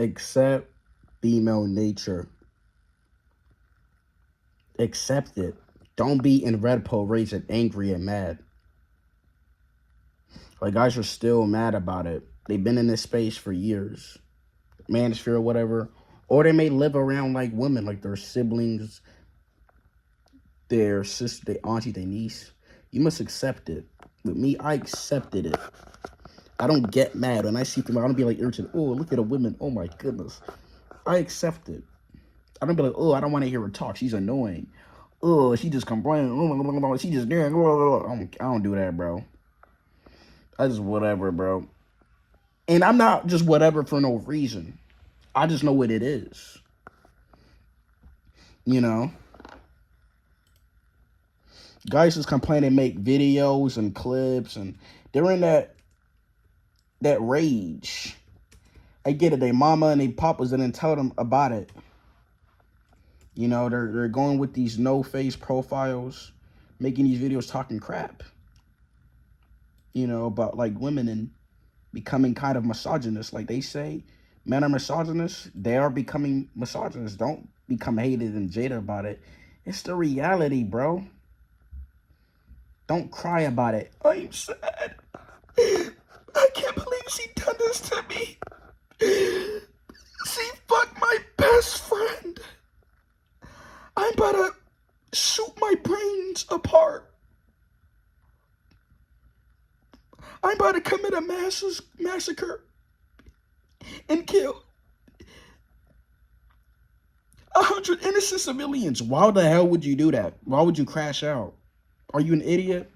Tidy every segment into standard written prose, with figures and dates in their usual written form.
Accept female nature. Accept it. Don't be in red pill rage and angry and mad. Like, guys are still mad about it. They've been in this space for years. Manosphere or whatever. Or they may live around like women, like their siblings, their sister, their auntie, their niece. You must accept it. With me, I accepted it. I don't get mad when I see them. I don't be like irritated. Oh, look at a woman. Oh my goodness. I accept it. I don't be like, oh, I don't want to hear her talk. She's annoying. Oh, she just complaining. She just there. I don't do that, bro. I just whatever, bro. And I'm not just whatever for no reason. I just know what it is. You know? Guys just complain and make videos and clips, and they're in that rage. I get it. They mama and they papas didn't tell them about it. You know, they're going with these no-face profiles, making these videos talking crap. You know, about like women and becoming kind of misogynist. Like they say, men are misogynists. They are becoming misogynists. Don't become hated and jaded about it. It's the reality, bro. Don't cry about it. I'm sad. I can't believe she done this to me. She fucked my best friend. I'm about to shoot my brains apart. I'm about to commit a massacre and kill 100 innocent civilians. Why the hell would you do that? Why would you crash out? Are you an idiot?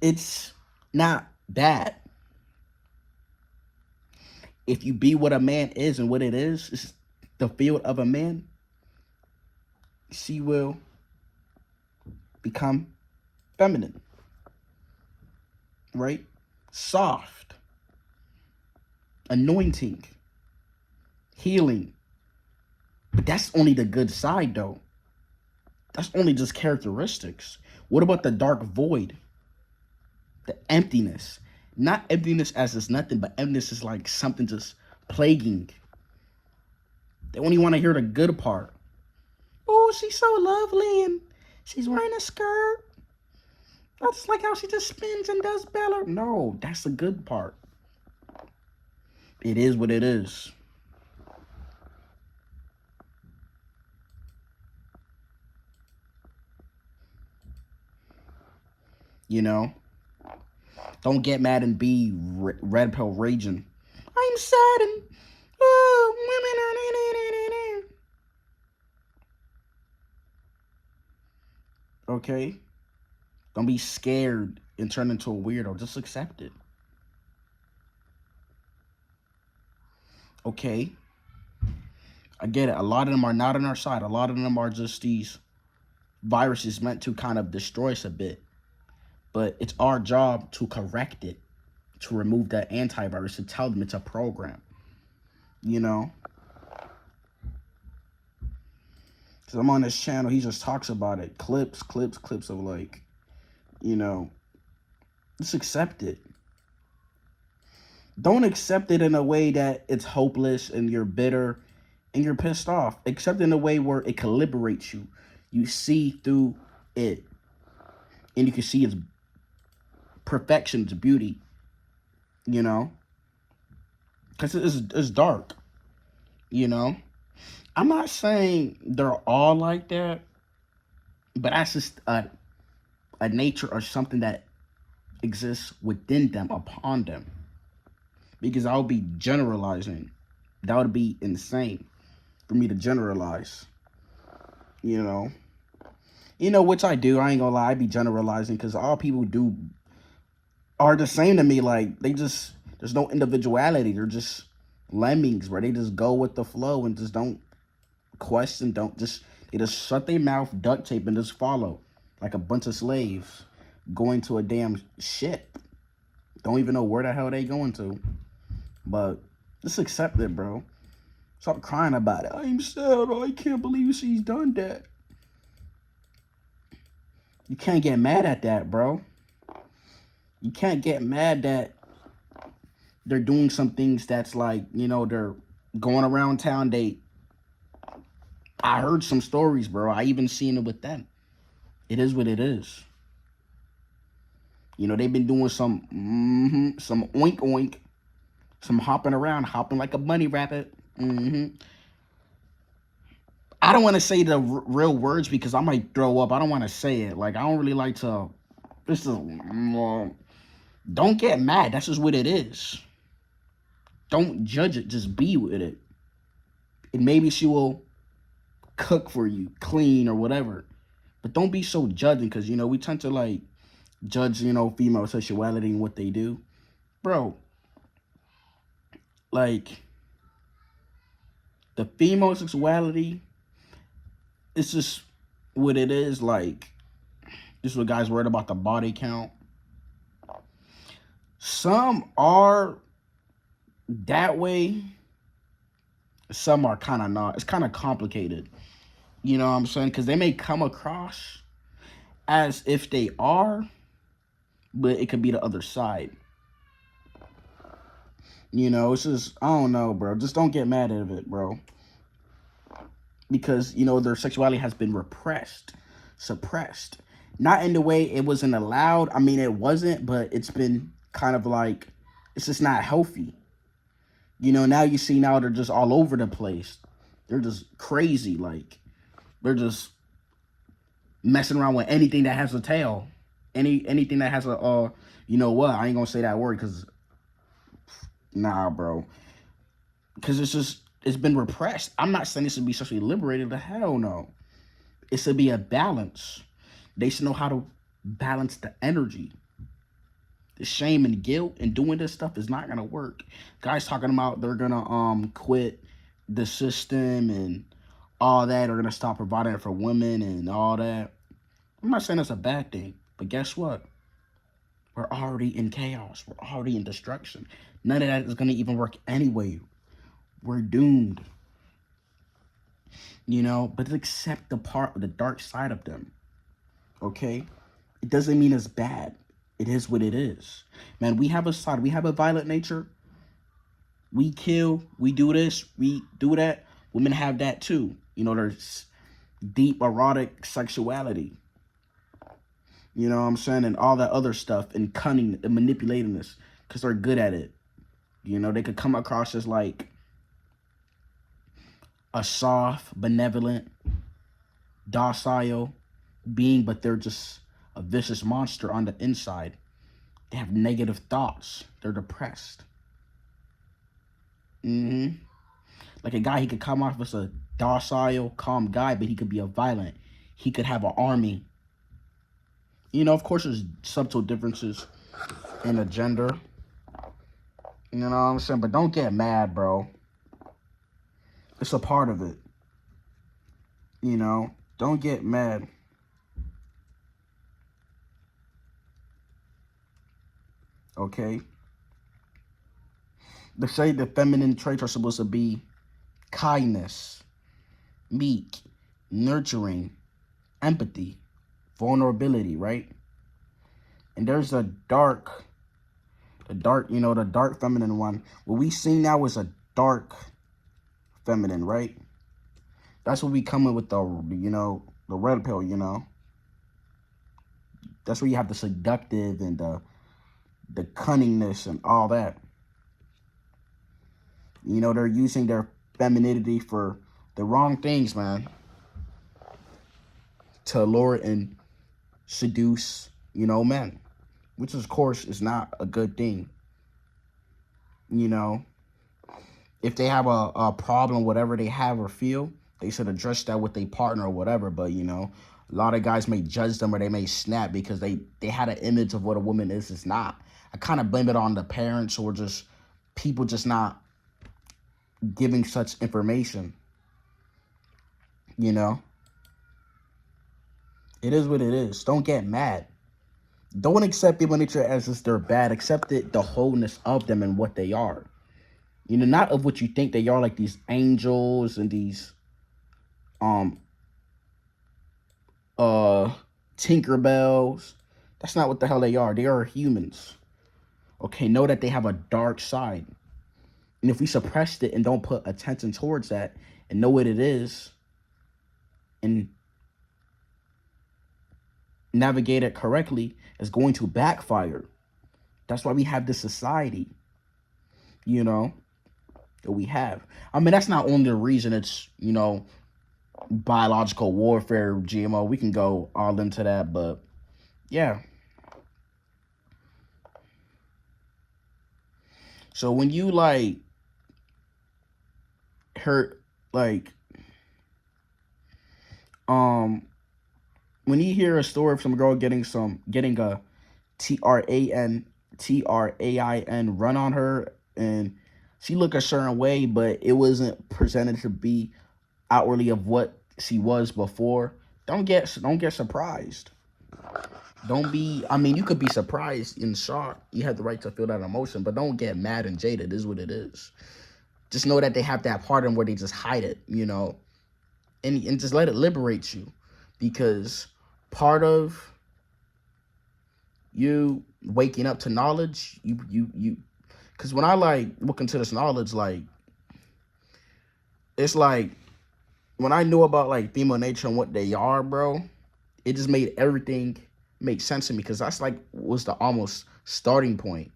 It's not bad. If you be what a man is and what it is the field of a man, she will become feminine, right? Soft, anointing, healing. But that's only the good side, though. That's only just characteristics. What about the dark void? The emptiness. Not emptiness as it's nothing, but emptiness is like something just plaguing. They only want to hear the good part. Oh, she's so lovely and she's wearing a skirt. I just like how she just spins and does better. No, that's the good part. It is what it is. You know? Don't get mad and be red pill raging. I'm sad and women are okay? Don't be scared and turn into a weirdo. Just accept it. Okay? I get it. A lot of them are not on our side. A lot of them are just these viruses meant to kind of destroy us a bit. But it's our job to correct it, to remove that antivirus, to tell them it's a program. You know? Because I'm on this channel, he just talks about it. Clips of like, you know, just accept it. Don't accept it in a way that it's hopeless and you're bitter and you're pissed off. Accept it in a way where it can liberate you. You see through it. And you can see its perfection, its beauty. You know? Because it's dark. You know? I'm not saying they're all like that. But that's just a nature or something that exists within them, upon them. Because I would be generalizing. That would be insane for me to generalize. You know? You know, which I do. I ain't gonna lie. I be generalizing because all people do are the same to me. Like, they just, there's no individuality. They're just lemmings where they just go with the flow and just don't question, they just shut their mouth, duct tape, and just follow. Like a bunch of slaves going to a damn ship. Don't even know where the hell they going to. But just accept it, bro. Stop crying about it. I'm sad. I can't believe she's done that. You can't get mad at that, bro. You can't get mad that they're doing some things that's like, they're going around town. I heard some stories, bro. I even seen it with them. It is what it is. They've been doing some oink oink, some hopping around, hopping like a bunny rabbit. I don't want to say the real words because I might throw up. I don't want to say it. Like, I don't really like to. This is. Don't get mad. That's just what it is. Don't judge it. Just be with it. And maybe she will cook for you, clean or whatever. But don't be so judging because, we tend to like judge, female sexuality and what they do. Bro, like, the female sexuality, it's just what it is. Like, this is what guys worried about the body count. Some are that way. Some are kind of not. It's kind of complicated. You know what I'm saying? Because they may come across as if they are, but it could be the other side. It's just, I don't know, bro. Just don't get mad at it, bro. Because, their sexuality has been repressed, suppressed. Not in the way it wasn't allowed. I mean, it wasn't, but it's been kind of like, it's just not healthy. Now you see now they're just all over the place. They're just crazy. Like, they're just messing around with anything that has a tail. Anything that has a, you know what? I ain't gonna say that word because, nah, bro. Because it's been repressed. I'm not saying this should be sexually liberated. The hell no. It should be a balance. They should know how to balance the energy. The shame and guilt and doing this stuff is not gonna work. Guys talking about they're gonna quit the system and all that, they're gonna stop providing for women and all that. I'm not saying that's a bad thing, but guess what? We're already in chaos. We're already in destruction. None of that is gonna even work anyway. We're doomed. But accept the part of the dark side of them. Okay? It doesn't mean it's bad. It is what it is. Man, we have a side. We have a violent nature. We kill. We do this. We do that. Women have that too. There's deep erotic sexuality. You know what I'm saying? And all that other stuff and cunning and manipulating this because they're good at it. They could come across as like a soft, benevolent, docile being, but they're just a vicious monster on the inside. They have negative thoughts. They're depressed. Like a guy, he could come off as a docile, calm guy, but he could be a violent. He could have an army. Of course, there's subtle differences in the gender. You know what I'm saying? But don't get mad, bro. It's a part of it. Don't get mad. Okay? They say the feminine traits are supposed to be kindness, meek, nurturing, empathy, vulnerability, right? And there's the dark feminine one. What we see now is a dark feminine, right? That's what we coming with the red pill, That's where you have the seductive and the cunningness and all that. They're using their femininity for the wrong things, man. To lure and seduce, men. Which, of course, is not a good thing. If they have a problem, whatever they have or feel, they should address that with their partner or whatever. But, a lot of guys may judge them or they may snap because they had an image of what a woman is. It's not. I kind of blame it on the parents or just people just not giving such information. It is what it is. Don't get mad. Don't accept people nature as just they're bad. Accept it, the wholeness of them and what they are. Not of what you think they are, like these angels and these Tinkerbells, That's not what the hell they are. They are humans. Okay, know that they have a dark side. And if we suppress it and don't put attention towards that and know what it is and navigate it correctly, it's going to backfire. That's why we have this society, you know, that we have. I mean, that's not only the reason it's, biological warfare, GMO. We can go all into that, but yeah. So when you like hurt, like, when you hear a story of some girl getting a TRAIN run on her, and she looked a certain way, but it wasn't presented to be outwardly of what she was before, don't get surprised. Don't be, I mean, you could be surprised and shocked. You have the right to feel that emotion, but don't get mad and jaded. It is what it is. Just know that they have that part in where they just hide it, and just let it liberate you, because part of you waking up to knowledge, you because when I like look into this knowledge, like, it's like when I knew about like female nature and what they are, bro, it just made everything make sense to me, because that's like was the almost starting point.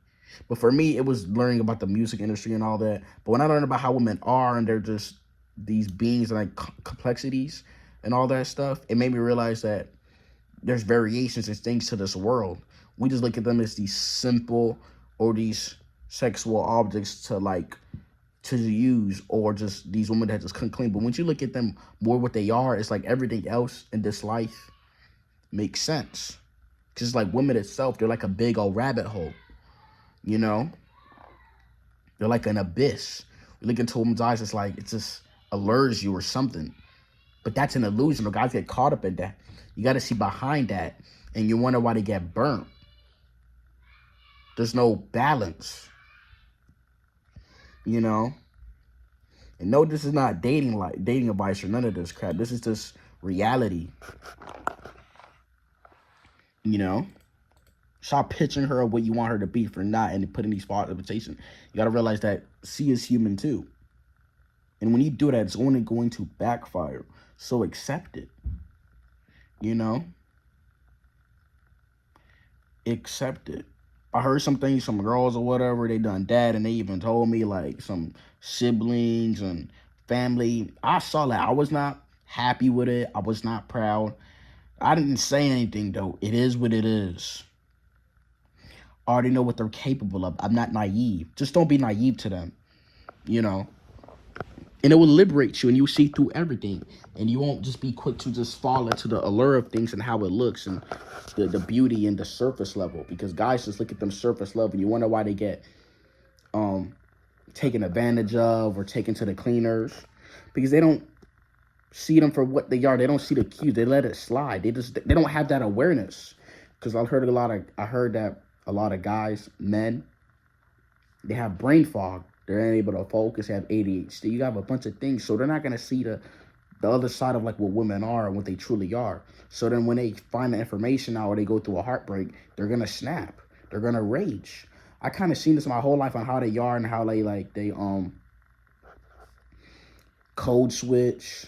But for me, it was learning about the music industry and all that. But when I learned about how women are and they're just these beings and like complexities and all that stuff, it made me realize that there's variations and things to this world. We just look at them as these simple or these sexual objects to use, or just these women that just couldn't clean. But when you look at them more what they are, it's like everything else in this life makes sense. Because like women itself, they're like a big old rabbit hole, They're like an abyss. You look into a woman's eyes, it's like it just allures you or something. But that's an illusion. The guys get caught up in that. You got to see behind that, and you wonder why they get burnt. There's no balance, And no, this is not dating advice or none of this crap. This is just reality, Stop pitching her what you want her to be for not, and putting these false expectations. You got to realize that she is human too. And when you do that, it's only going to backfire. So accept it, Accept it. I heard some things, some girls or whatever, they done that, and they even told me like some siblings and family. I saw that. I was not happy with it. I was not proud. I didn't say anything though. It is what it is. I already know what they're capable of. I'm not naive. Just don't be naive to them, And it will liberate you, and you'll see through everything. And you won't just be quick to just fall into the allure of things and how it looks and the beauty and the surface level. Because guys just look at them surface level, and you wonder why they get taken advantage of or taken to the cleaners. Because they don't see them for what they are. They don't see the cues. They let it slide. They don't have that awareness. Because I heard that a lot of guys, men, they have brain fog. They're unable to focus, have ADHD. You have a bunch of things. So they're not going to see the other side of like what women are and what they truly are. So then when they find the information out or they go through a heartbreak, they're going to snap. They're going to rage. I kind of seen this my whole life on how they are and how they code switch.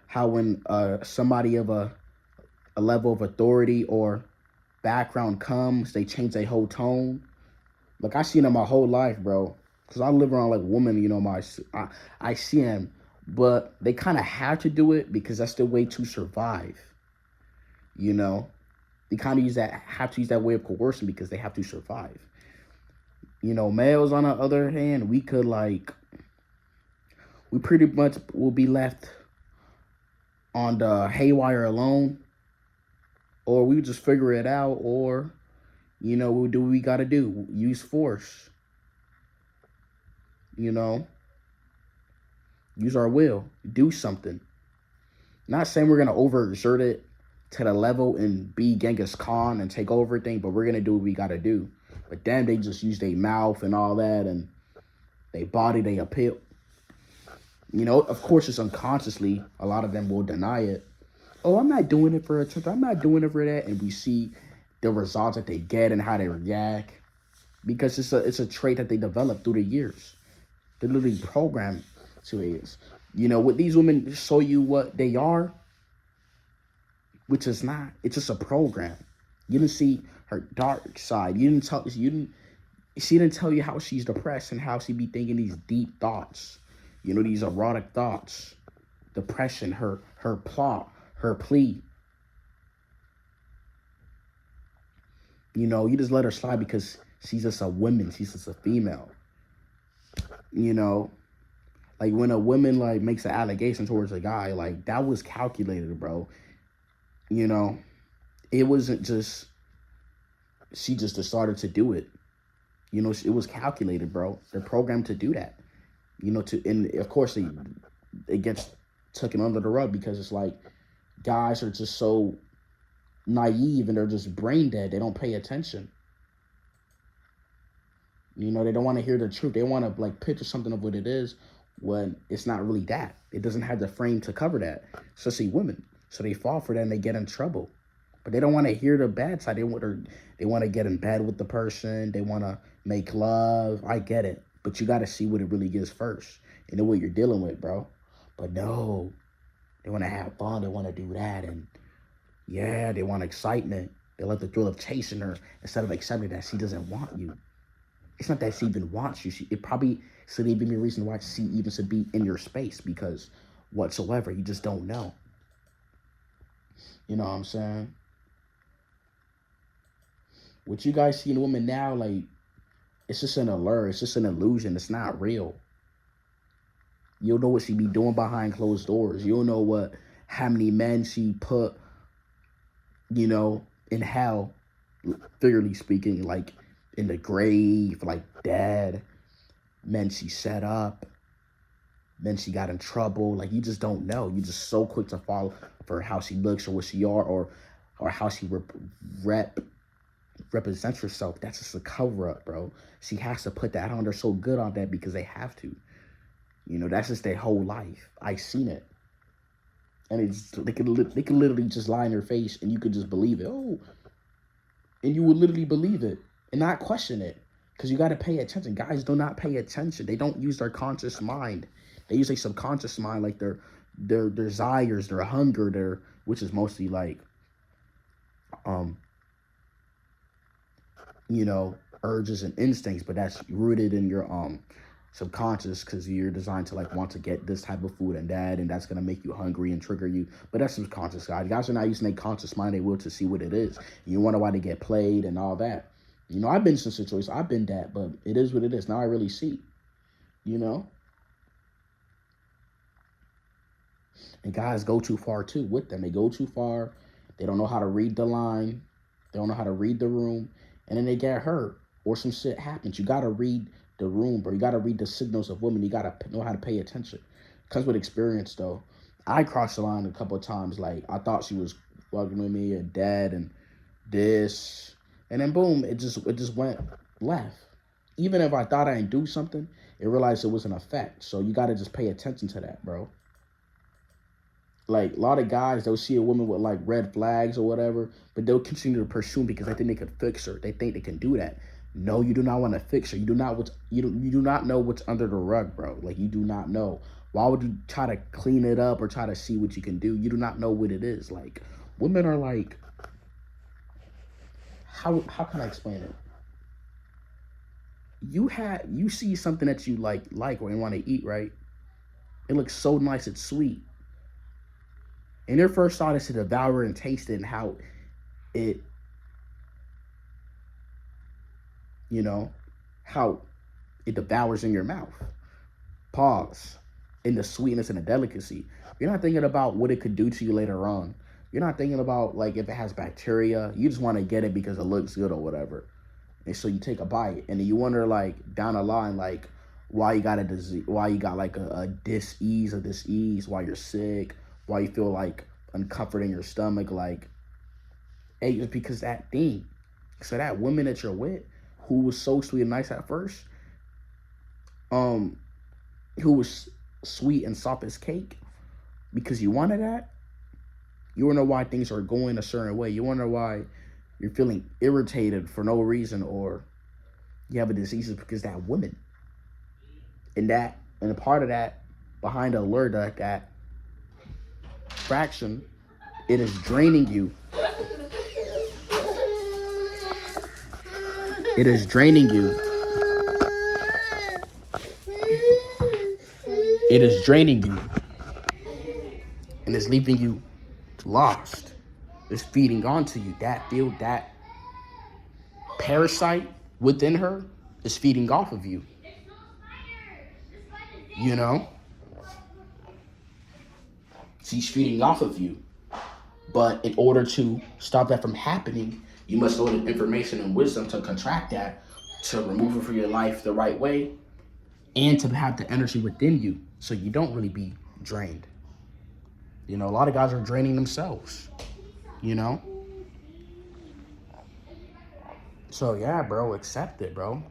How when somebody of a level of authority or background comes, they change their whole tone. Like, I seen them my whole life, bro. Because I live around, like, women, I see them. But they kind of have to do it because that's their way to survive, They kind of have to use that way of coercion because they have to survive. Males, on the other hand, we pretty much will be left on the haywire alone. Or we just figure it out, or we'll do what we gotta do. Use force. Use our will. Do something. Not saying we're gonna overexert it to the level and be Genghis Khan and take over everything, but we're gonna do what we gotta do. But then they just use their mouth and all that, and they body, they appeal. Of course, it's unconsciously. A lot of them will deny it. Oh, I'm not doing it for attention. I'm not doing it for that. And we see the results that they get and how they react, because it's a trait that they develop through the years. They're literally programmed to it. What these women show you what they are, which is not. It's just a program. You didn't see her dark side. She didn't tell you how she's depressed and how she be thinking these deep thoughts. These erotic thoughts. Depression, her plot, her plea. You just let her slide because she's just a woman. She's just a female. Like when a woman like makes an allegation towards a guy, like that was calculated, bro. It wasn't just she just started to do it. It was calculated, bro. They're programmed to do that. And of course it gets taken under the rug because it's like guys are just so naive and they're just brain dead. They don't pay attention. They don't want to hear the truth. They want to like picture something of what it is when it's not really that. It doesn't have the frame to cover that. Especially women. So they fall for that and they get in trouble. But they don't want to hear the bad side. They want to get in bed with the person. They want to make love. I get it. But you got to see what it really is first. And know what you're dealing with, bro. But no. They want to have fun. They want to do that. And yeah, they want excitement. They like the thrill of chasing her instead of accepting that she doesn't want you. It's not that she even wants you. It probably should even be a reason why she even should be in your space, because whatsoever, you just don't know. You know what I'm saying? What you guys see in women now, like, it's just an allure. It's just an illusion. It's not real. You don't know what she be doing behind closed doors. You don't know how many men she put, in hell, figuratively speaking, like in the grave, like dead. Men she set up. Men she got in trouble. Like, you just don't know. You're just so quick to fall for how she looks or what she are or how she represents herself. That's just a cover up, bro. She has to put that on. They're so good on that because they have to. That's just their whole life. I seen it. And they can literally just lie in your face and you could just believe it. Oh, and you would literally believe it and not question it, because you got to pay attention. Guys do not pay attention. They don't use their conscious mind. They use their subconscious mind, like their desires, their hunger, which is mostly like urges and instincts, but that's rooted in your subconscious, because you're designed to like want to get this type of food and that, and that's gonna make you hungry and trigger you. But that's subconscious, guys. Guys are not using their conscious mind, they will, to see what it is. And you wonder why they get played and all that. I've been in some situations, I've been that, but it is what it is. Now I really see. And guys go too far too with them. They go too far. They don't know how to read the line. They don't know how to read the room. And then they get hurt or some shit happens. You got to read the room, bro. You got to read the signals of women. You got to know how to pay attention. Comes with experience, though. I crossed the line a couple of times. Like, I thought she was fucking with me and dead and this. And then, boom, it just went left. Even if I thought I didn't do something, it realized it was an effect. So you got to just pay attention to that, bro. Like, a lot of guys, they'll see a woman with, like, red flags or whatever, but they'll continue to pursue because they think they can fix her. They think they can do that. No, you do not want to fix her. You do not know what's under the rug, bro. Like, you do not know. Why would you try to clean it up or try to see what you can do? You do not know what it is. Like, women are like, how can I explain it? You see something that you like or you want to eat, right? It looks so nice, it's sweet. And their first thought is to devour and taste it, and how it, how it devours in your mouth. Pause. In the sweetness and the delicacy. You're not thinking about what it could do to you later on. You're not thinking about, like, if it has bacteria. You just want to get it because it looks good or whatever. And so you take a bite, and then you wonder, like, down the line, like, why you got a disease, why you got, like, a dis-ease or dis-ease, why you're sick, why you feel, like, uncomfort in your stomach. Like, hey, it's because that thing. So that woman that you're with, who was so sweet and nice at first, who was sweet and soft as cake, because you wanted that, you wonder why things are going a certain way. You wonder why you're feeling irritated for no reason, or you have a disease, is because that woman. And a part of that, behind the allure, that fraction, it is draining you. It is draining you. It is draining you. And it's leaving you lost. It's feeding onto you. That parasite within her is feeding off of you. You know? She's feeding off of you. But in order to stop that from happening, you must know the information and wisdom to contract that, to remove it from your life the right way, and to have the energy within you so you don't really be drained. You know, a lot of guys are draining themselves, you know? So yeah, bro, accept it, bro.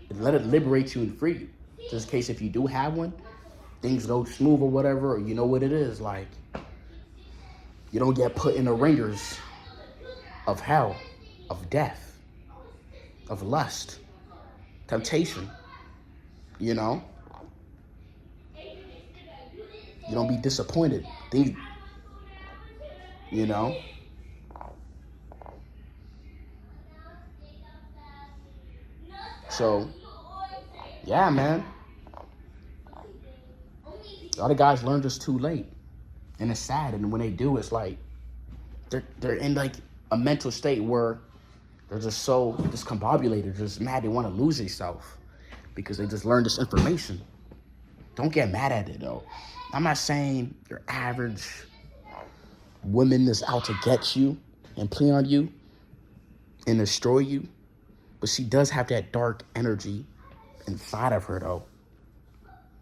And let it liberate you and free you. Just in case if you do have one, things go smooth or whatever, or you know what it is, like, you don't get put in the ringers of hell, of death, of lust, temptation, you know? You don't be disappointed. You know? So, yeah, man. A lot of guys learn this too late. And it's sad. And when they do, it's like, they're in like a mental state where they're just so discombobulated, just mad they want to lose themselves because they just learned this information. Don't get mad at it, though. I'm not saying your average woman is out to get you and play on you and destroy you, but she does have that dark energy inside of her, though.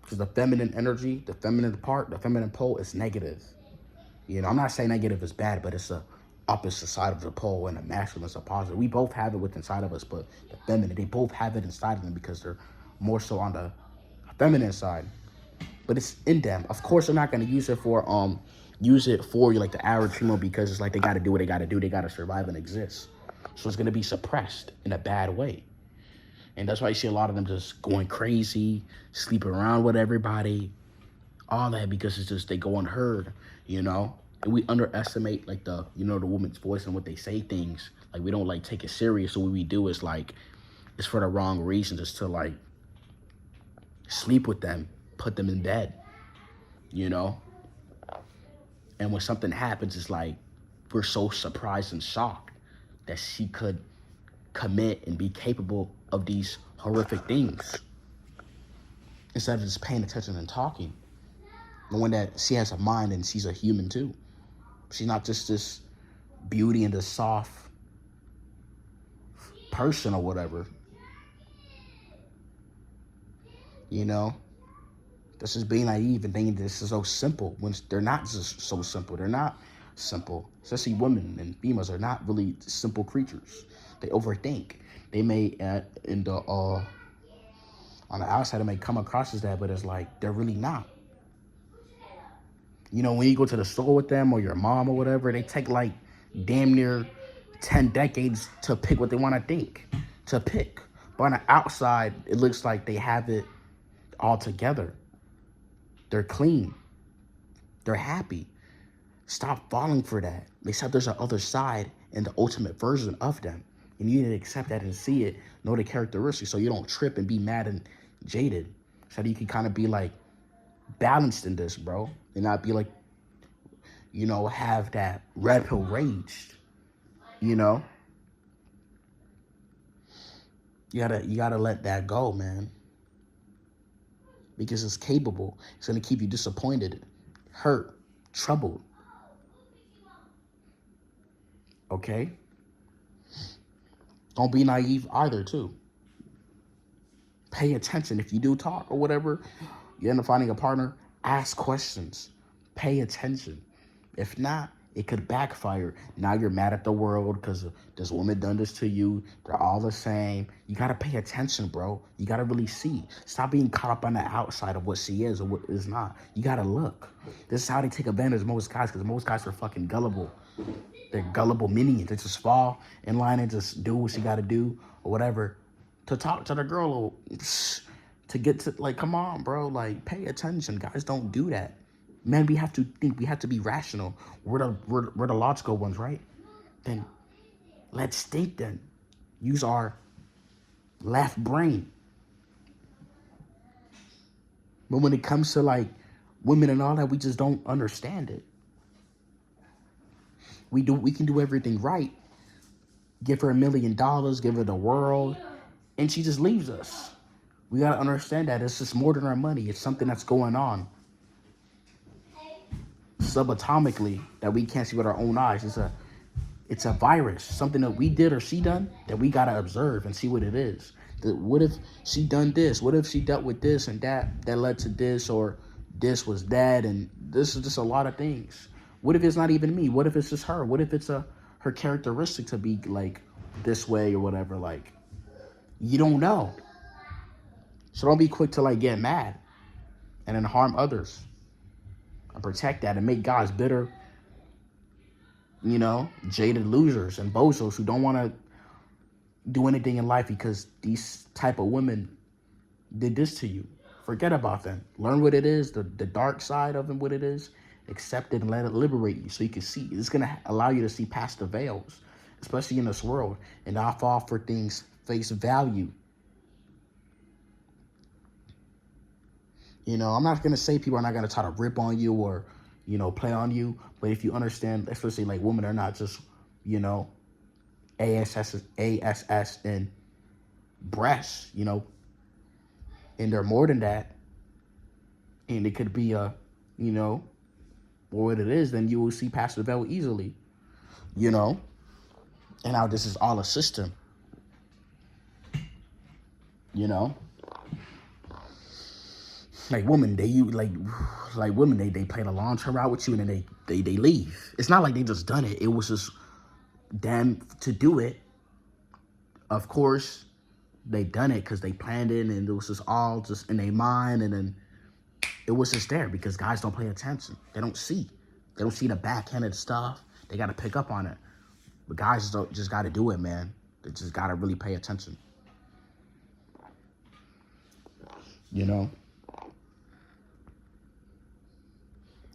Because the feminine energy, the feminine part, the feminine pole is negative. You know, I'm not saying negative is bad, but it's the opposite side of the pole, and the masculine is a positive. We both have it within inside of us, but the feminine, they both have it inside of them because they're more so on the feminine side. But it's in them. Of course, they're not going to use it for you like the average female, because it's like they got to do what they got to do. They got to survive and exist. So it's going to be suppressed in a bad way. And that's why you see a lot of them just going crazy, sleeping around with everybody, all that, because it's just they go unheard, you know? And we underestimate like the woman's voice and what they say things. Like we don't like take it serious. So what we do is like, it's for the wrong reason, just to like sleep with them, put them in bed, you know? And when something happens, it's like, we're so surprised and shocked that she could commit and be capable of these horrific things, instead of just paying attention and talking. Knowing that she has a mind and she's a human too. She's not just this beauty and this soft person or whatever. You know? This is being naive and thinking this is so simple, when they're not just so simple. They're not simple. Especially women and females are not really simple creatures. They overthink. They may, on the outside, it may come across as that, but it's like, they're really not. You know, when you go to the store with them or your mom or whatever, they take like damn near 10 decades to pick what they want to pick. But on the outside, it looks like they have it all together. They're clean. They're happy. Stop falling for that. Except there's an other side and the ultimate version of them. And you need to accept that and see it, know the characteristics, so you don't trip and be mad and jaded. So that you can kind of be like balanced in this, bro. And not be like, you know, have that red pill rage. You know? You gotta let that go, man. Because it's capable. It's gonna keep you disappointed, hurt, troubled. Okay? Don't be naive either, too. Pay attention. If you do talk or whatever, you end up finding a partner, ask questions. Pay attention. If not, it could backfire. Now you're mad at the world because this woman done this to you. They're all the same. You got to pay attention, bro. You got to really see. Stop being caught up on the outside of what she is or what is not. You got to look. This is how they take advantage of most guys, because most guys are fucking gullible. They're gullible minions. They just fall in line and just do what she got to do or whatever to talk to the girl or to get to, like, come on, bro. Like, pay attention. Guys don't do that. Man, we have to think. We have to be rational. We're the logical ones, right? Then let's think then. Use our left brain. But when it comes to, like, women and all that, we just don't understand it. We can do everything right. Give her $1 million, give her the world, and she just leaves us. We gotta understand that it's just more than our money. It's something that's going on subatomically that we can't see with our own eyes. It's a virus, something that we did or she done that we gotta observe and see what it is. What if she done this? What if she dealt with this and that led to this, or this was that, and this is just a lot of things. What if it's not even me? What if it's just her? What if it's her characteristic to be like this way or whatever? Like, you don't know. So don't be quick to, like, get mad and then harm others and protect that and make guys bitter, jaded losers and bozos who don't want to do anything in life because these type of women did this to you. Forget about them. Learn what it is, the dark side of it, what it is. Accept it and let it liberate you so you can see. It's going to allow you to see past the veils, especially in this world, and not fall for things face value. I'm not going to say people are not going to try to rip on you or, play on you. But if you understand, especially like women are not just, ASS and breasts, and they're more than that. And it could be what it is, then you will see past the veil easily, And now this is all a system, Like women, they women, they play the long term route with you, and then they leave. It's not like they just done it. It was just them to do it. Of course, they done it because they planned it, and it was just all just in their mind, and then it was just there because guys don't pay attention. They don't see the backhanded stuff. They got to pick up on it. But guys just got to do it, man. They just got to really pay attention.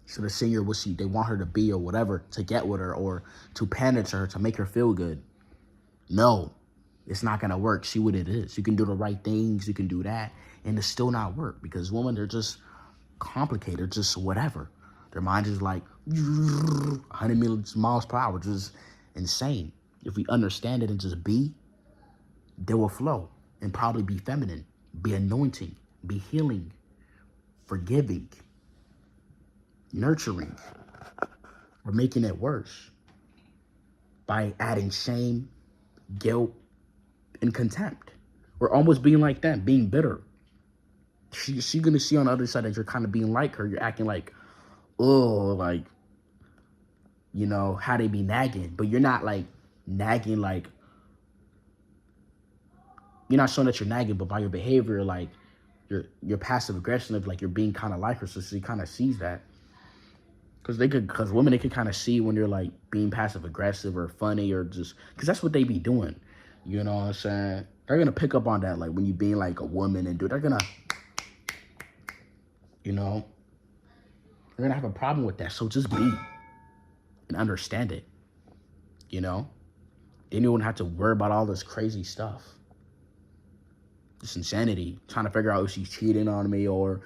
So the singer, they want her to be or whatever, to get with her or to pander to her, to make her feel good. No, it's not going to work. See what it is. You can do the right things. You can do that. And it still not work because women, they're just complicated. They're just whatever. Their mind is like 100 million miles per hour, just insane. If we understand it and just be, they will flow and probably be feminine, be anointing, be healing, forgiving, nurturing. We're making it worse by adding shame, guilt, and contempt. We're almost being like them, being bitter. She's gonna see on the other side that you're kind of being like her. You're acting like, oh, like, how they be nagging, but you're not like nagging, like you're not showing that you're nagging, but by your behavior, like you're passive aggressive, like you're being kind of like her, so she kind of sees that. Because women, they could kind of see when you're like being passive aggressive or funny or just, because that's what they be doing. You know what I'm saying? They're going to pick up on that. Like when you being like a woman and they're going to, they're going to have a problem with that. So just be and understand it. Then you wouldn't have to worry about all this crazy stuff. This insanity, trying to figure out if she's cheating on me or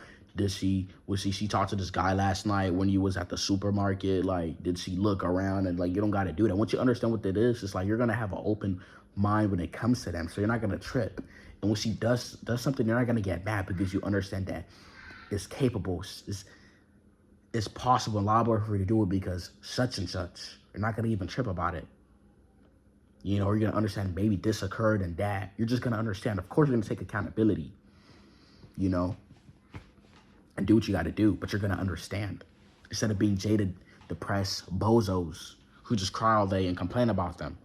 she talked to this guy last night when you was at the supermarket? Like, did she look around? And like, you don't got to do that. Once you understand what that is, it's like you're gonna have an open mind when it comes to them, so you're not gonna trip. And when she does something, you're not gonna get mad because you understand that it's capable, it's possible and liable for her to do it because such and such. You're not gonna even trip about it. You're gonna understand maybe this occurred and that. You're just gonna understand. Of course, you're gonna take accountability. And do what you got to do, but you're going to understand. Instead of being jaded, depressed bozos who just cry all day and complain about them.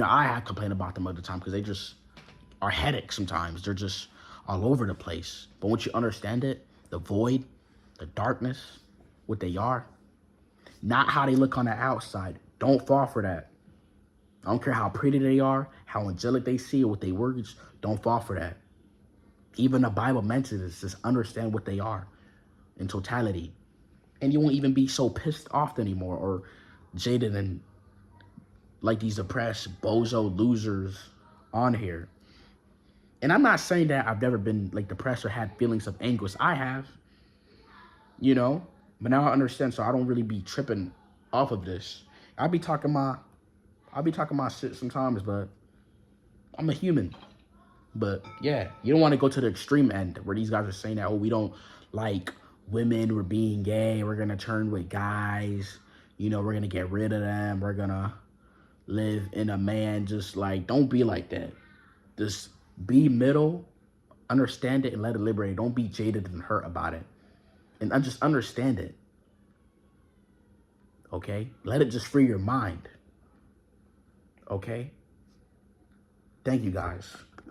I have complained about them all the time because they just are headaches sometimes. They're just all over the place. But once you understand it, the void, the darkness, what they are, not how they look on the outside. Don't fall for that. I don't care how pretty they are, how angelic they see, or what they words. Don't fall for that. Even the Bible mentions this. Just understand what they are in totality. And you won't even be so pissed off anymore or jaded and like these depressed bozo losers on here. And I'm not saying that I've never been like depressed or had feelings of anguish. I have, you know, but now I understand, so I don't really be tripping off of this. I'll be talking my shit sometimes, but I'm a human. But yeah, you don't want to go to the extreme end where these guys are saying that, oh, we don't like women, we're being gay, we're gonna turn with guys, you know, we're gonna get rid of them, we're gonna live in a man. Just like, don't be like that. Just be middle, understand it, and let it liberate. Don't be jaded and hurt about it. And just understand it. Okay? Let it just free your mind. Okay? Thank you guys.